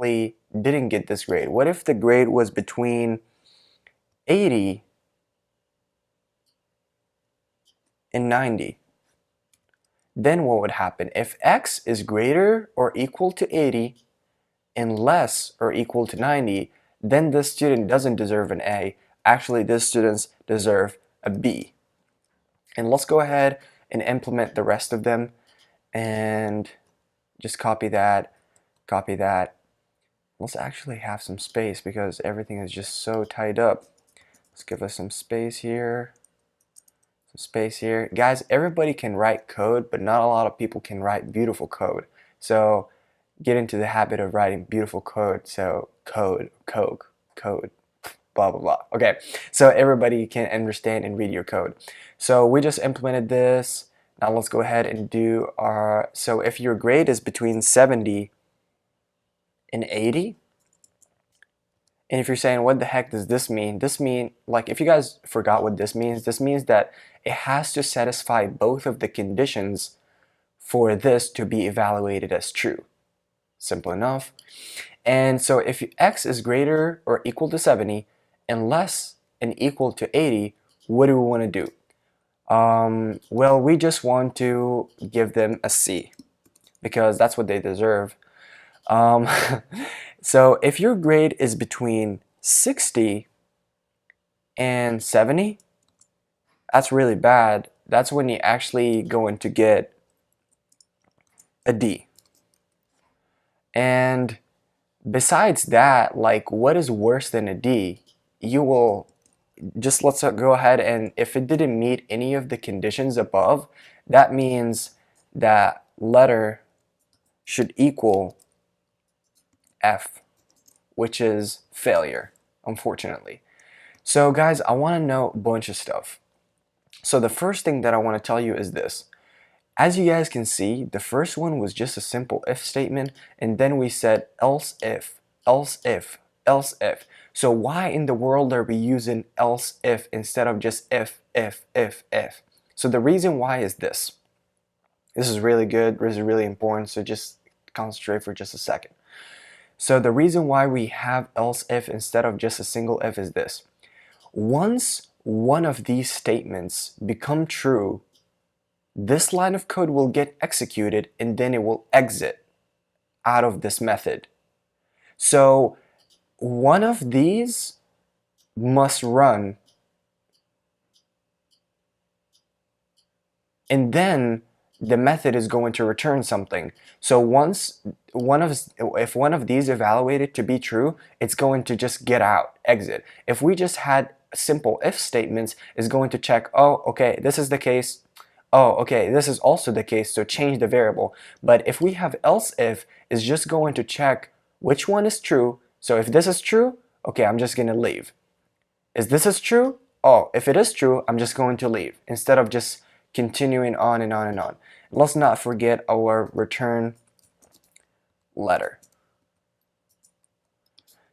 actually didn't get this grade? What if the grade was between 80 and 90? Then what would happen? If x is greater or equal to 80 and less or equal to 90, then this student doesn't deserve an A. Actually, these students deserve a B. And let's go ahead and implement the rest of them and just copy that, copy that. Let's actually have some space because everything is just so tied up. Let's give us some space here. Some space here. Guys, everybody can write code, but not a lot of people can write beautiful code. So get into the habit of writing beautiful code. So code, blah, blah, blah. Okay, so everybody can understand and read your code. So we just implemented this. Now let's go ahead and do our, so if your grade is between 70 and 80, and if you're saying, what the heck does this mean? This mean, like, if you guys forgot what this means that it has to satisfy both of the conditions for this to be evaluated as true. Simple enough. And so if x is greater or equal to 70 and less and equal to 80, what do we want to do? Well, we just want to give them a C because that's what they deserve. So if your grade is between 60 and 70, that's really bad. That's when you're actually going to get a D. And besides that, like, what is worse than a D? You will just, let's go ahead, and if it didn't meet any of the conditions above, that means that letter should equal F, which is failure, unfortunately. So guys, I want to know a bunch of stuff. So the first thing that I want to tell you is this. As you guys can see, the first one was just a simple if statement, and then we said else if, else if, else if. So why in the world are we using else if instead of just if? So the reason why is this. This is really good, this is really important, so just concentrate for just a second. So the reason why we have else if instead of just a single if is this. Once one of these statements become true, this line of code will get executed and then it will exit out of this method. So one of these must run, and then the method is going to return something. So once if one of these evaluated to be true, it's going to just get out, exit. If we just had simple if statements, it's going to check, oh, okay, this is the case. Oh, okay, this is also the case, so change the variable. But if we have else if, it's just going to check which one is true. So if this is true, okay, I'm just gonna leave. Is this is true? Oh, if it is true, I'm just going to leave instead of just continuing on and on and on. Let's not forget our return letter.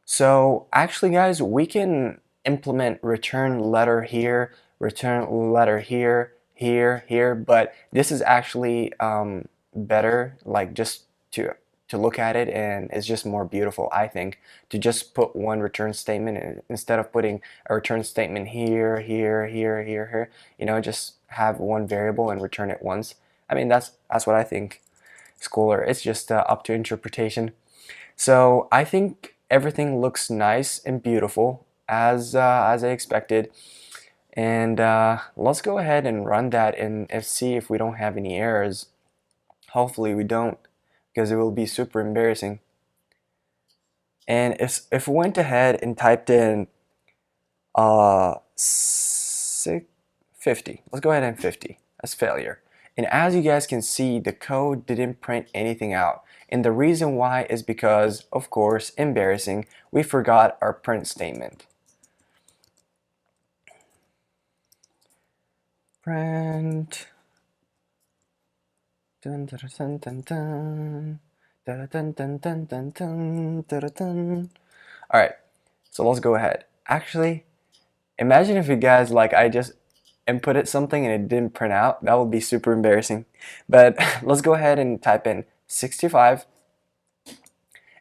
So actually guys, we can implement return letter here, return letter here, here, but this is actually better, like just to look at it, and it's just more beautiful, I think, to just put one return statement instead of putting a return statement here, here, you know, just have one variable and return it once. I mean, that's what I think. It's cooler. It's just up to interpretation. So I think everything looks nice and beautiful as I expected. And let's go ahead and run that and see if we don't have any errors. Hopefully we don't, because it will be super embarrassing. And if we went ahead and typed in 50, let's go ahead and 50, that's failure. And as you guys can see, the code didn't print anything out. And the reason why is because, of course, embarrassing, we forgot our print statement. Print. Dun, dun, dun, dun, dun. Dun, dun, dun, dun, dun, dun, dun, dun. All right, so let's go ahead. Actually, imagine if you guys, like, I just inputted something and it didn't print out. That would be super embarrassing. But let's go ahead and type in 65,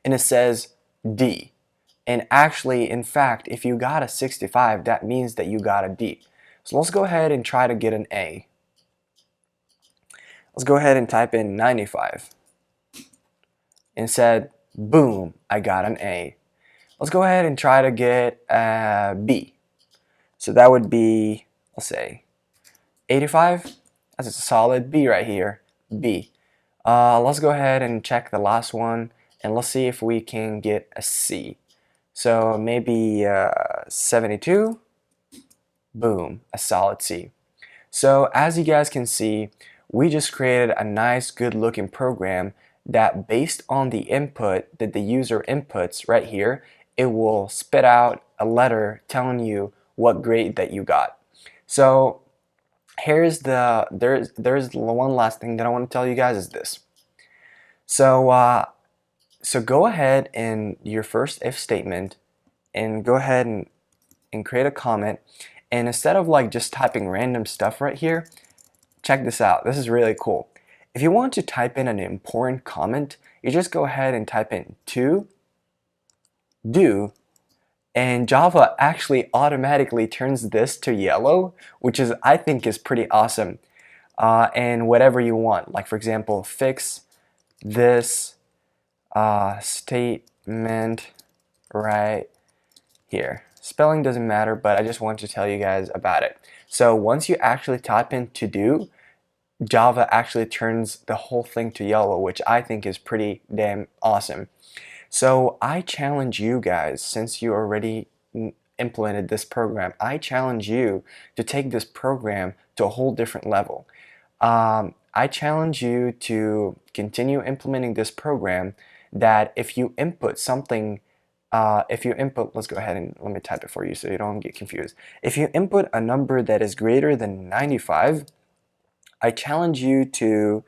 and it says D. And actually, in fact, if you got a 65, that means that you got a D. So let's go ahead and try to get an A. Let's go ahead and type in 95. And said, boom, I got an A. Let's go ahead and try to get a B. So that would be, let's say, 85. That's a solid B right here, B. Let's go ahead and check the last one, and let's see if we can get a C. So maybe 72, boom, a solid C. So as you guys can see, we just created a nice, good looking program that based on the input that the user inputs right here, it will spit out a letter telling you what grade that you got. So there's one last thing that I want to tell you guys is this. So go ahead in your first if statement and go ahead and create a comment, and instead of like just typing random stuff right here, check this out. This is really cool. If you want to type in an important comment, you just go ahead and type in to do, and Java actually automatically turns this to yellow, which is, I think, is pretty awesome. And whatever you want, like for example, fix this statement right here. Spelling doesn't matter, but I just want to tell you guys about it. So once you actually type in to do, Java actually turns the whole thing to yellow, which I think is pretty damn awesome. So I challenge you guys, since you already implemented this program, I challenge you to take this program to a whole different level. I challenge you to continue implementing this program, that if you input something, let's go ahead and let me type it for you so you don't get confused. If you input a number that is greater than 95, I challenge you to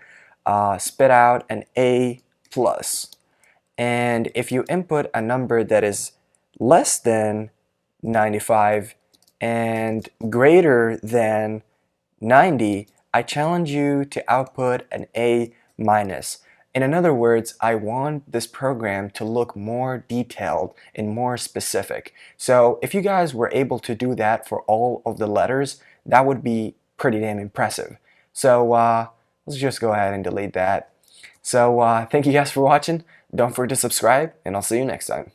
spit out an A plus. And if you input a number that is less than 95 and greater than 90, I challenge you to output an A minus. In other words, I want this program to look more detailed and more specific. So if you guys were able to do that for all of the letters, that would be pretty damn impressive. So let's just go ahead and delete that. So thank you guys for watching. Don't forget to subscribe, and I'll see you next time.